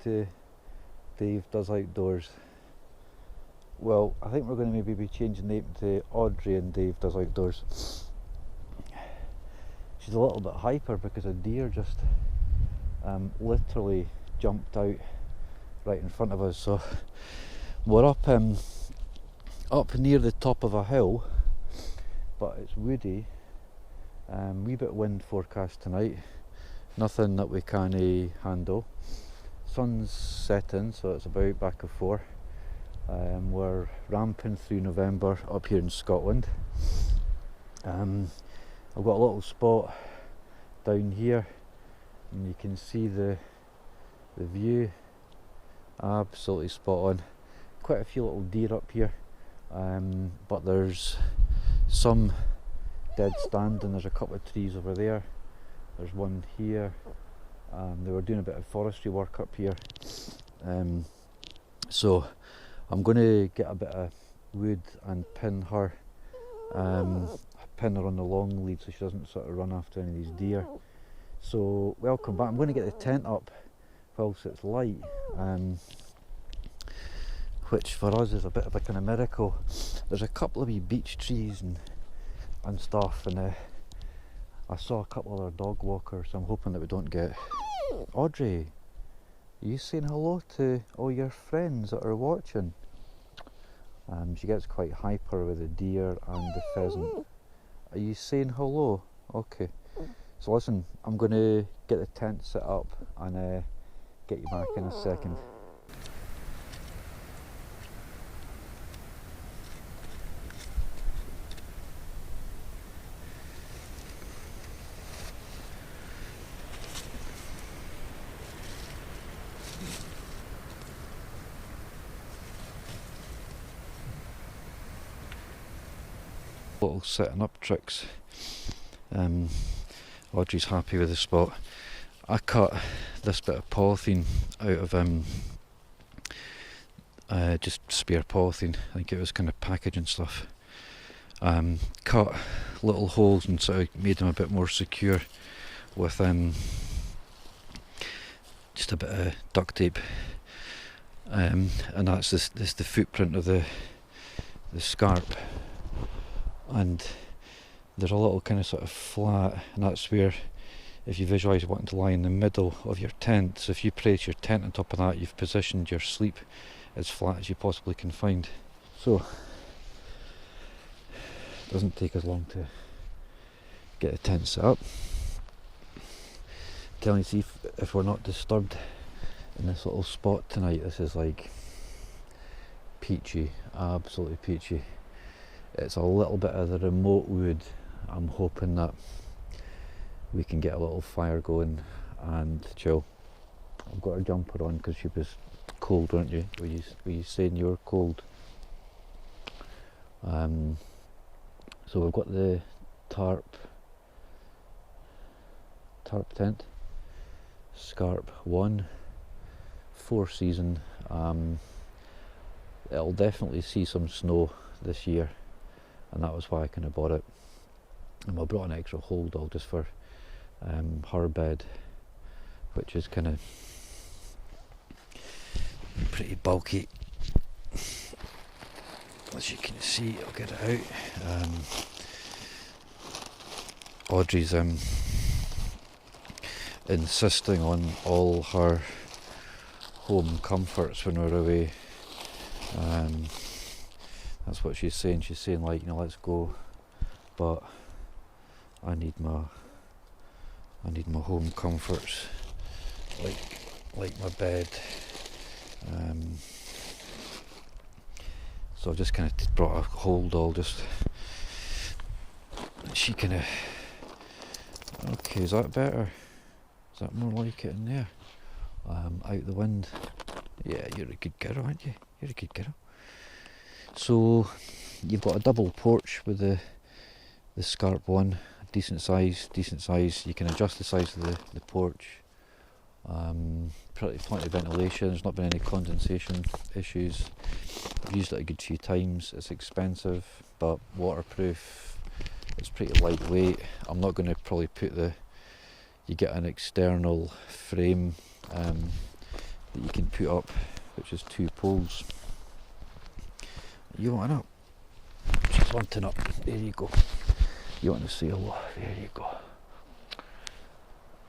to Dave Does Outdoors. Well, I think we're going to maybe be changing the name to Audrey and Dave Does Outdoors. She's a little bit hyper because a deer just literally jumped out right in front of us. So we're up near the top of a hill, but it's woody. Wee bit of wind forecast tonight. Nothing that we can't handle. Sun's setting, so it's about back of 4. We're ramping through November up here in Scotland. I've got a little spot down here, and you can see the view. Absolutely spot on. Quite a few little deer up here, but there's some dead standing. There's a couple of trees over there. There's one here. They were doing a bit of forestry work up here, so I'm going to get a bit of wood and pin her on the long lead so she doesn't sort of run after any of these deer. So welcome back. I'm going to get the tent up whilst it's light, which for us is a bit of a kind of miracle. There's a couple of wee beech trees and stuff, and I saw a couple of other dog walkers, so I'm hoping that we don't get... Audrey, are you saying hello to all your friends that are watching? She gets quite hyper with the deer and the pheasant. Are you saying hello? Okay. So listen, I'm going to get the tent set up and get you back in a second. Little setting up tricks. Audrey's happy with the spot. I cut this bit of polythene out of just spare polythene. I think it was kind of packaging stuff. Cut little holes and sort of made them a bit more secure with just a bit of duct tape, and that's the footprint of the Scarp. And there's a little kind of sort of flat, and that's where, if you visualise wanting to lie in the middle of your tent, so if you place your tent on top of that, you've positioned your sleep as flat as you possibly can find. So it doesn't take us long to get the tent set up. Telling you, see if we're not disturbed in this little spot tonight. This is like peachy, absolutely peachy. It's a little bit of the remote wood. I'm hoping that we can get a little fire going and chill. I've got a jumper on because she was cold, weren't you? Were you saying you were cold? So we've got the tarp tent, Scarp 1, 4 season. It'll definitely see some snow this year, and that was why I kind of bought it. And I brought an extra holdall just for her bed, which is kind of pretty bulky, as you can see. I'll get it out. Audrey's insisting on all her home comforts when we're away. That's what she's saying. She's saying, like, you know, let's go, but I need my home comforts, like my bed. So I've just kind of brought a holdall. Just she kind of. Okay, is that better? Is that more like it in there? Out the wind. Yeah, you're a good girl, aren't you? You're a good girl. So you've got a double porch with the Scarp 1, decent size. You can adjust the size of the porch. Plenty of ventilation. There's not been any condensation issues. I've used it a good few times. It's expensive but waterproof. It's pretty lightweight. I'm not going to probably put you get an external frame that you can put up, which is 2 poles. You want up? She's wanting up. There you go. You want to say hello? There you go.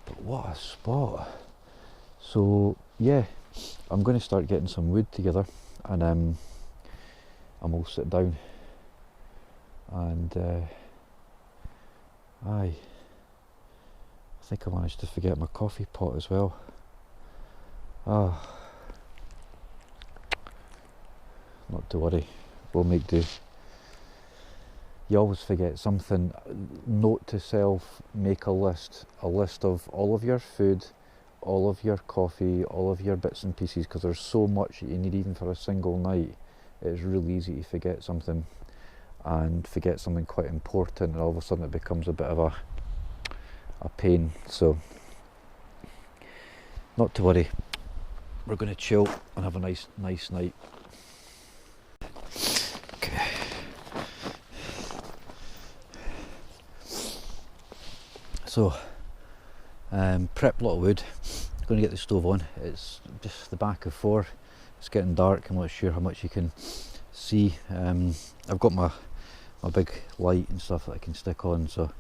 But what a spot. So yeah, I'm going to start getting some wood together, and I'll sit down and I think I managed to forget my coffee pot as well. Ah, not to worry, we'll make do. You always forget something. Note to self, make a list of all of your food, all of your coffee, all of your bits and pieces, because there's so much that you need even for a single night. It's really easy to forget something, and forget something quite important, and all of a sudden it becomes a bit of a pain. So not to worry, we're going to chill and have a nice night. Okay. So prep a lot of wood. Going to get the stove on. It's just the back of 4. It's getting dark. I'm not sure how much you can see. I've got my big light and stuff that I can stick on. So,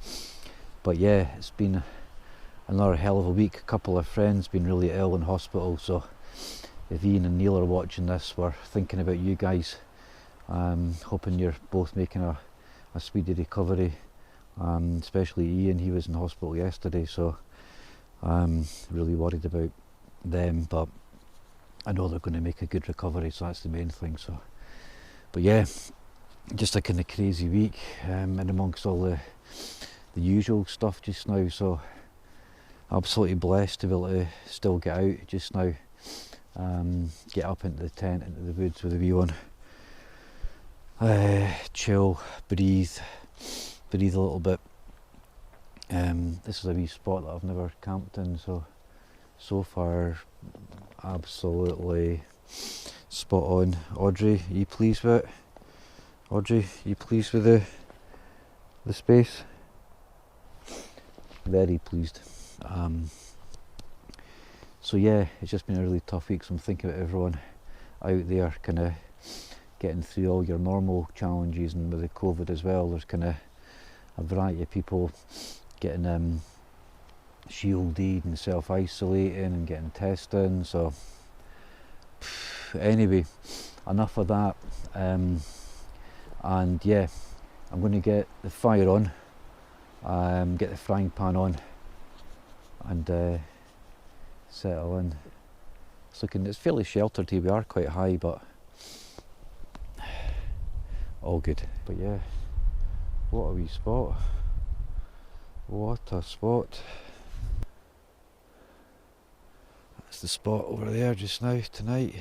but yeah, it's been another hell of a week. A couple of friends been really ill in hospital. So if Ian and Neil are watching this, we're thinking about you guys. Hoping you're both making a speedy recovery. Especially Ian, he was in hospital yesterday, so I'm really worried about them, but I know they're going to make a good recovery, so that's the main thing. So, but yeah, just a kind of crazy week, and amongst all the usual stuff just now. So absolutely blessed to be able to still get out just now, get up into the tent, into the woods with a view on, chill, breathe a little bit. This is a wee spot that I've never camped in, so far absolutely spot on. Audrey, are you pleased with it? Audrey, are you pleased with the space? Very pleased. So yeah, it's just been a really tough week, so I'm thinking about everyone out there kind of getting through all your normal challenges, and with the COVID as well, there's kind of a variety of people getting shielded and self-isolating and getting testing. So anyway, enough of that, and yeah, I'm going to get the fire on, get the frying pan on, and settle in. It's fairly sheltered here. We are quite high, but all good. But yeah, what a wee spot. What a spot. That's the spot over there just now tonight.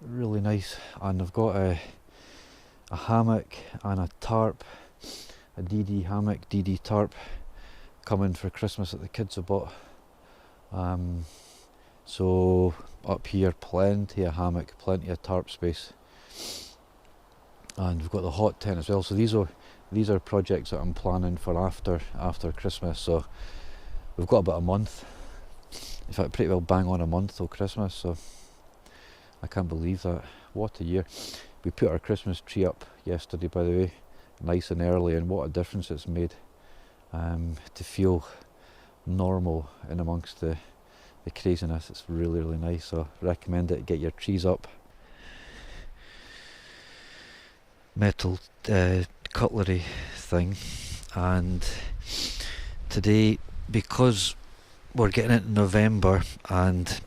Really nice. And I've got a hammock and a tarp, a DD hammock, DD tarp, coming for Christmas that the kids have bought. So up here, plenty of hammock, plenty of tarp space. And we've got the hot tent as well. So these are projects that I'm planning for after Christmas. So we've got about a month. In fact, pretty well bang on a month till Christmas. So I can't believe that. What a year. We put our Christmas tree up yesterday, by the way, nice and early, and what a difference it's made to feel normal in amongst the craziness. It's really, really nice. So recommend it. Get your trees up. Metal cutlery thing, and today, because we're getting into November and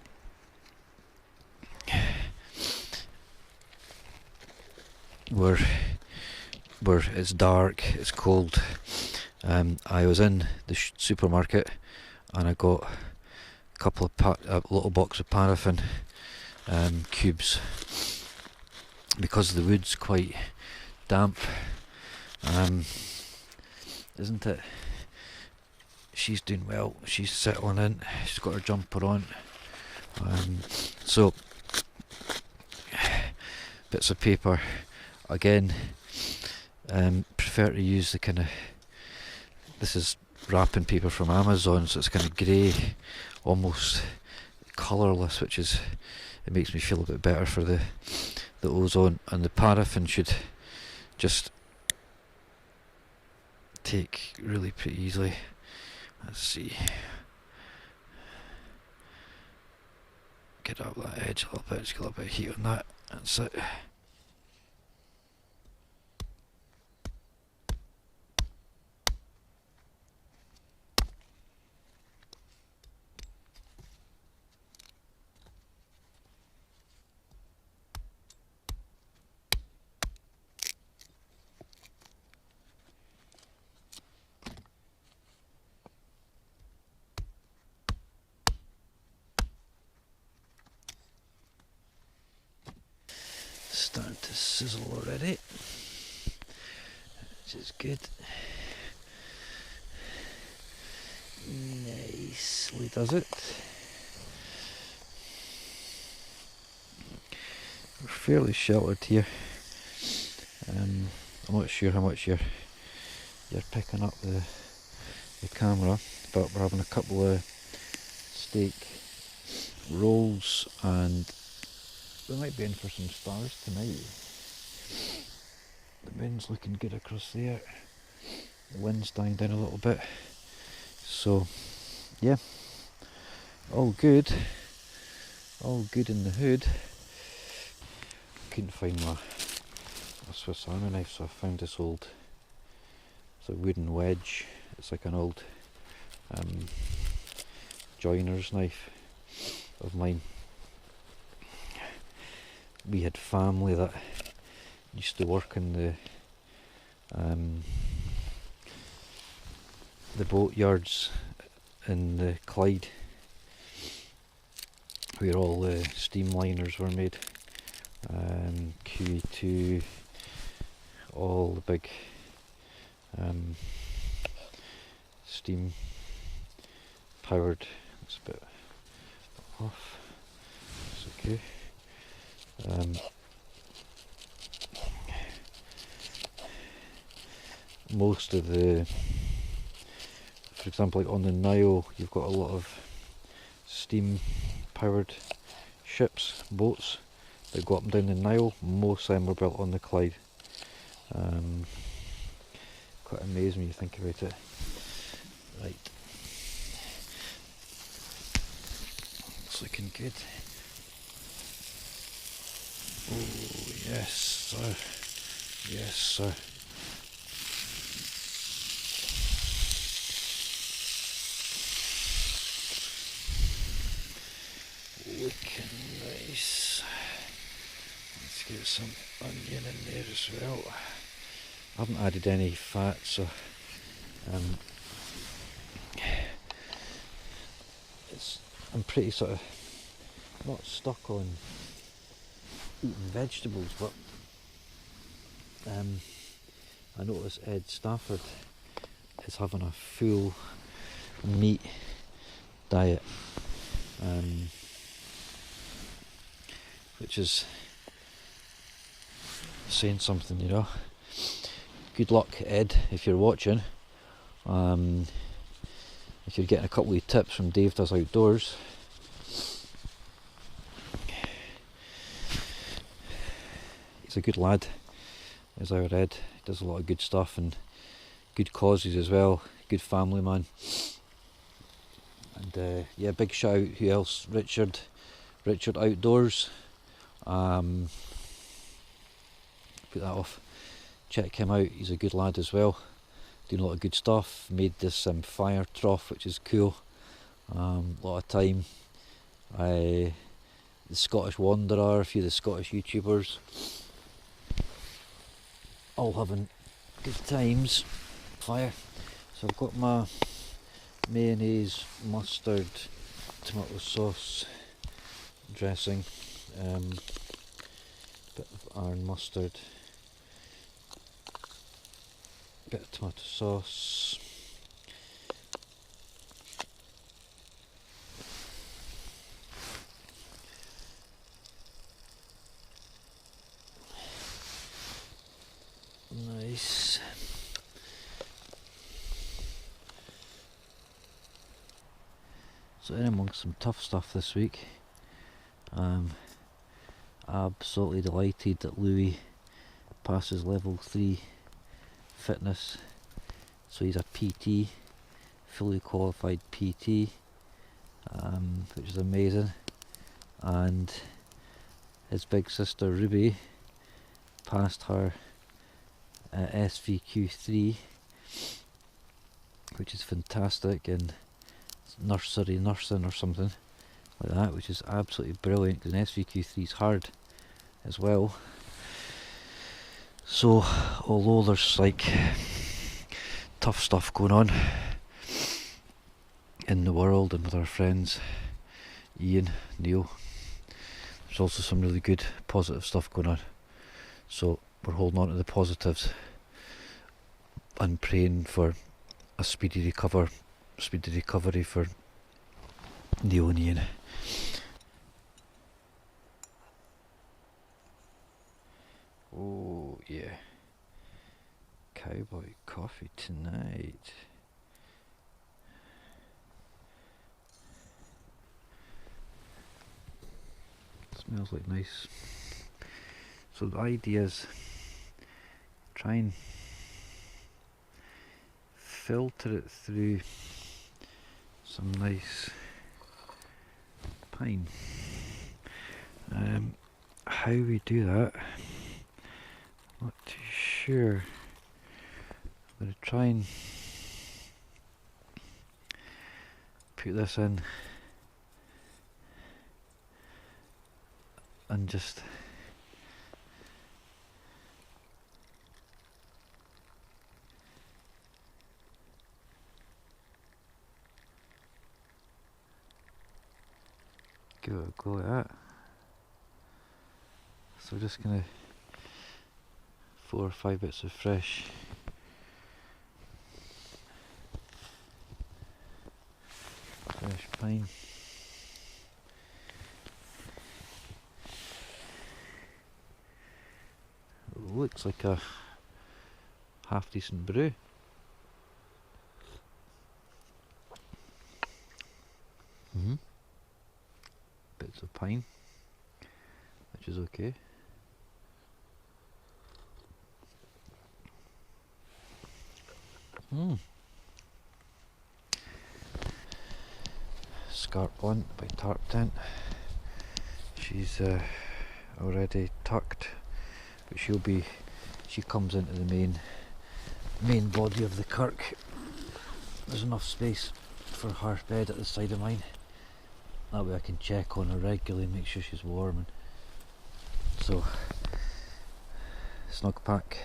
it's dark, it's cold, I was in the supermarket and I got a couple of a little box of paraffin cubes, because the wood's quite damp, isn't it? She's doing well, she's settling in, she's got her jumper on, so bits of paper again. Prefer to use the kind of, this is wrapping paper from Amazon, so it's kind of grey, almost colourless, which is, it makes me feel a bit better for the ozone. And the paraffin should just take really pretty easily. Let's see. Get up that edge a little bit, just get a little bit of heat on that. That's it. Starting to sizzle already, which is good. Nicely does it. We're fairly sheltered here. I'm not sure how much you're picking up the camera, but we're having a couple of steak rolls, and we might be in for some stars tonight. The wind's looking good across there. The wind's dying down a little bit. So, yeah, all good. All good in the hood. Couldn't find my Swiss Army knife, so I found this old, it's a wooden wedge. It's like an old joiner's knife of mine. We had family that used to work in the boat yards in the Clyde, where all the steamliners were made, QE2, all the big steam powered. It's a bit off, it's okay. Most of the, for example, like on the Nile, you've got a lot of steam powered ships, boats that go up and down the Nile. Most of them were built on the Clyde. Quite amazing when you think about it. Right, it's looking good. Oh yes sir, yes sir. Looking nice. Let's get some onion in there as well. I haven't added any fat, so I'm pretty sort of not stuck on eating vegetables, but I noticed Ed Stafford is having a full meat diet, which is saying something, you know. Good luck, Ed, if you're watching. If you're getting a couple of tips from Dave Does Outdoors, he's a good lad, is our Ed. He does a lot of good stuff and good causes as well. Good family man. And yeah, big shout out. Who else? Richard Outdoors. Put that off. Check him out. He's a good lad as well. Doing a lot of good stuff. Made this fire trough, which is cool. A lot of time. The Scottish Wanderer, a few of the Scottish YouTubers, all having good times. Fire. So I've got my mayonnaise, mustard, tomato sauce dressing, bit of iron mustard, bit of tomato sauce, nice. So So in amongst some tough stuff this week. Absolutely delighted that Louis passes level 3 fitness, so he's a PT, fully qualified PT, which is amazing. And his big sister Ruby passed her SVQ3, which is fantastic, in nursing or something like that, which is absolutely brilliant because an SVQ3 is hard as well. So although there's like tough stuff going on in the world and with our friends Ian, Neil, there's also some really good positive stuff going on. So we're holding on to the positives and praying for a speedy recovery for Neil and Ian. Oh yeah, cowboy coffee tonight. Smells like nice. So the idea is try and filter it through some nice pine. How we do that, not too sure. I'm going to try and put this in and just give it a go at that. So we're just going to 4 or 5 bits of fresh pine. Looks like a half decent brew. Bits of pine, which is okay. Scarp one by Tarp Tent. She's already tucked, but she comes into the main body of the kirk. There's enough space for her bed at the side of mine. That way I can check on her regularly and make sure she's warm. And so Snugpak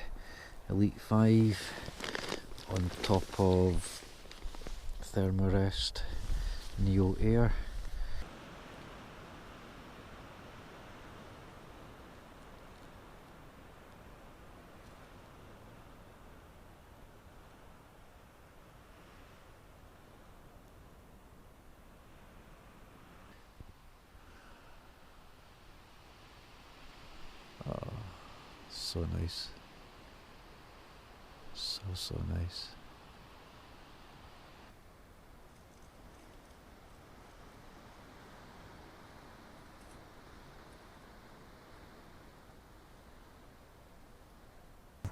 Elite 5 on top of Thermarest Neo Air. Oh, so nice. So nice.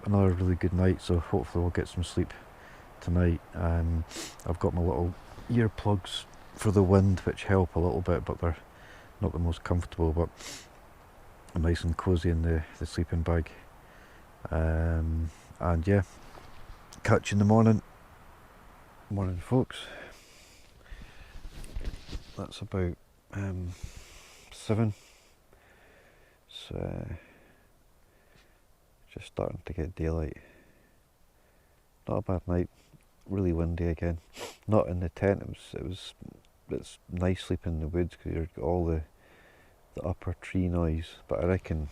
Another really good night, so hopefully we'll get some sleep tonight. I've got my little earplugs for the wind, which help a little bit, but they're not the most comfortable, but nice and cosy in the sleeping bag. And yeah, catch you in the morning. Morning folks. That's about 7. So just starting to get daylight. Not a bad night. Really windy again. Not in the tent. It's nice sleeping in the woods because you've got all the upper tree noise. But I reckon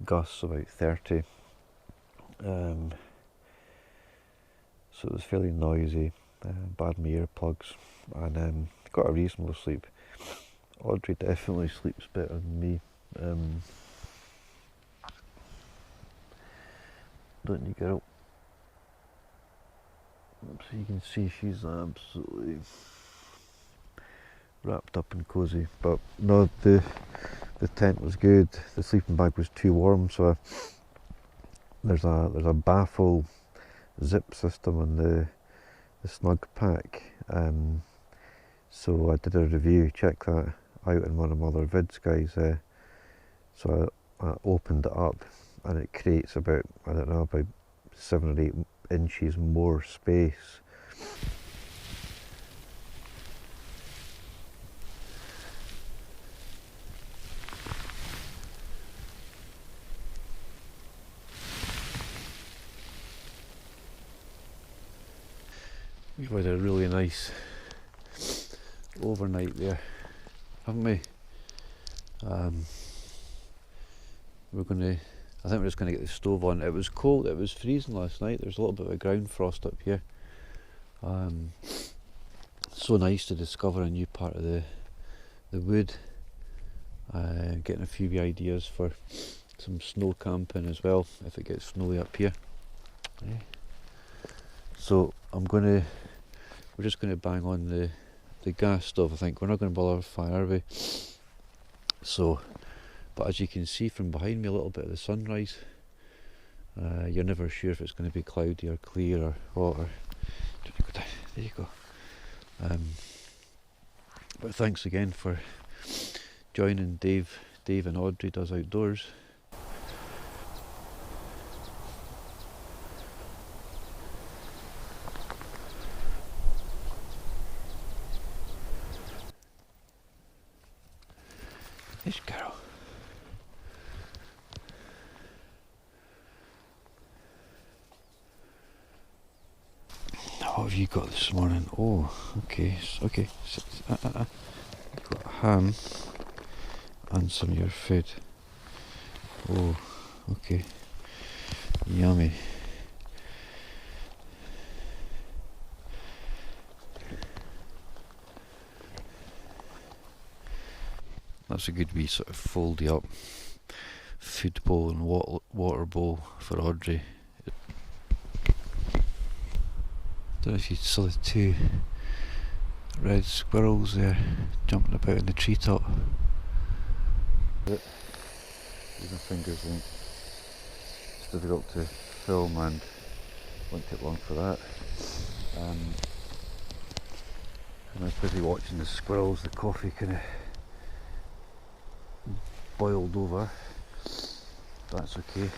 gusts about 30. So it was fairly noisy. Bad my earplugs, and got a reasonable sleep. Audrey definitely sleeps better than me. Don't you, girl? So you can see she's absolutely wrapped up and cosy. But no, the tent was good. The sleeping bag was too warm, so there's a baffle zip system on the Snugpak. So I did a review, check that out in one of my other vids, guys. So I opened it up and it creates about, I don't know, about 7 or 8 inches more space. We've had a really nice overnight there, haven't we? I think we're just going to get the stove on. It was cold, it was freezing last night. There's a little bit of a ground frost up here. So nice to discover a new part of the wood. Getting a few wee ideas for some snow camping as well, if it gets snowy up here. Yeah. So we're just going to bang on the gas stove. I think we're not going to bother with fire, are we? So, but as you can see from behind me, a little bit of the sunrise. You're never sure if it's going to be cloudy or clear or hot. Or there you go. But thanks again for joining Dave and Audrey Does Outdoors. This girl. What have you got this morning? Oh, okay, okay. You've got ham and some of your food. Oh, okay. Yummy. That's a good wee sort of foldy up food bowl and water bowl for Audrey. Don't know if you saw the 2 red squirrels there jumping about in the treetop. Even fingers ain't. It's difficult to film and won't take long for that. And I was busy watching the squirrels, the coffee kind of boiled over. That's okay.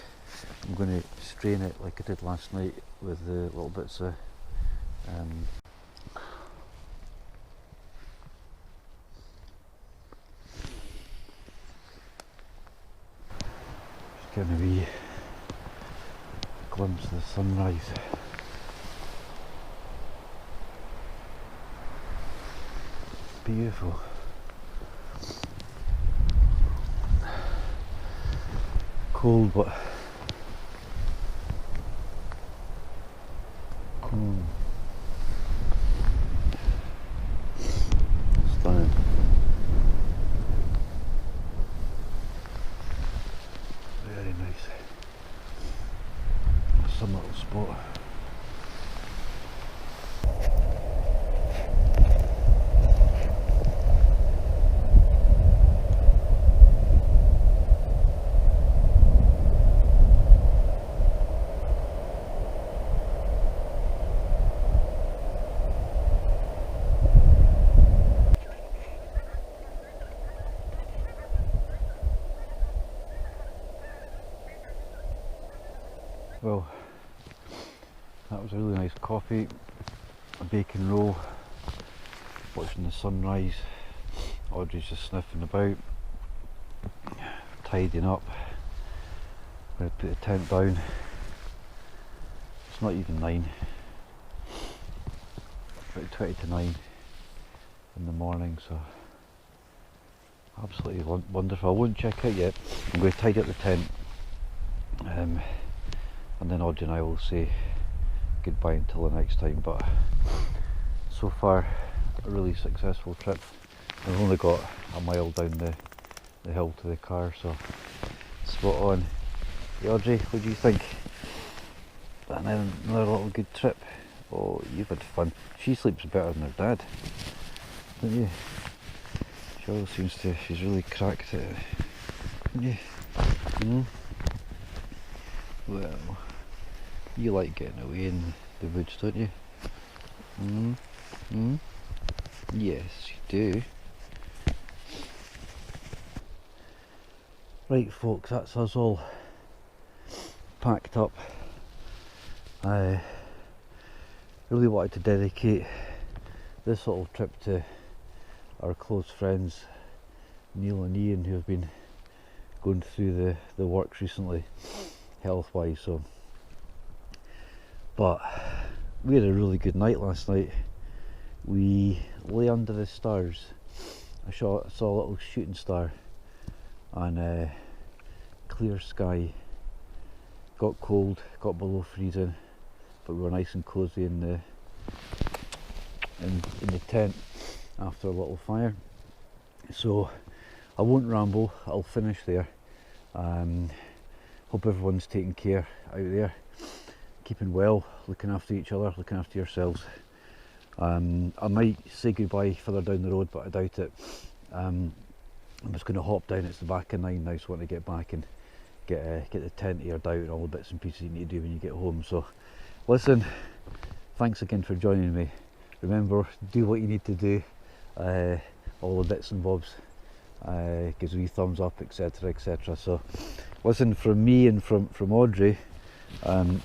I'm going to strain it like I did last night with the little bits of just getting a wee glimpse of the sunrise. Beautiful. Cold, but stunning. Very nice. Some little spot. Well, that was a really nice coffee, a bacon roll, watching the sunrise. Audrey's just sniffing about, tidying up. I'm going to put the tent down. It's not even 9, about 20 to 9 in the morning, so absolutely wonderful. I won't check out yet. I'm going to tidy up the tent. And then Audrey and I will say goodbye until the next time. But so far, a really successful trip. I've only got a mile down the hill to the car, so spot on. Hey Audrey, what do you think? Another little good trip. Oh, you've had fun. She sleeps better than her dad, don't you? Girl seems to, she's really cracked it. Yeah. Well, you like getting away in the woods, don't you? Yes, you do. Right folks, that's us all packed up. I really wanted to dedicate this little trip to our close friends Neil and Ian, who have been going through the works recently, health wise. So, but we had a really good night last night. We lay under the stars. I saw a little shooting star and clear sky. Got cold, got below freezing, but we were nice and cosy in the tent after a little fire. So I won't ramble, I'll finish there. Hope everyone's taking care out there, keeping well, looking after each other, looking after yourselves. I might say goodbye further down the road, but I doubt it. I'm just going to hop down. It's the back of 9 now, so I want to get back and get the tent aired out and all the bits and pieces you need to do when you get home. So listen, thanks again for joining me. Remember, do what you need to do, all the bits and bobs, gives me a thumbs up, etc, etc. So listen, from me and from Audrey, you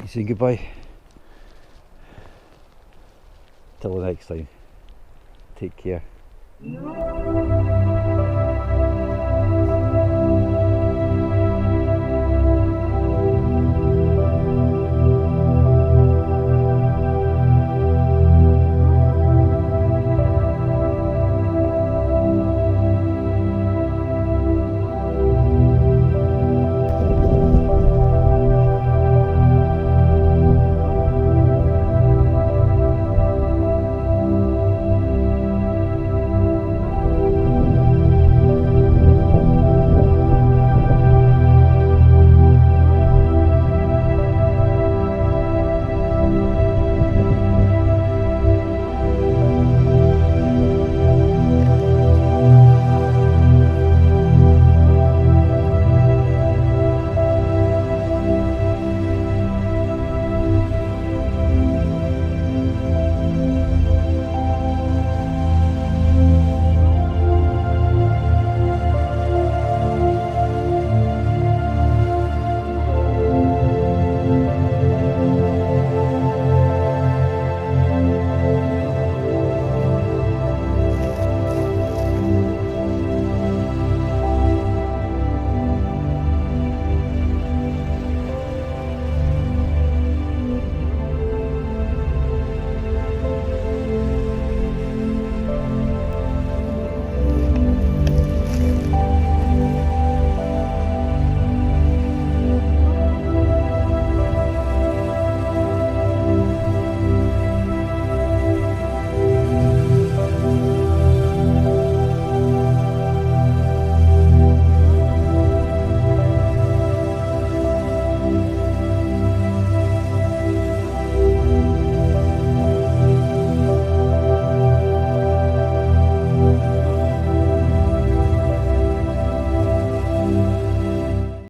say goodbye. Till the next time, take care.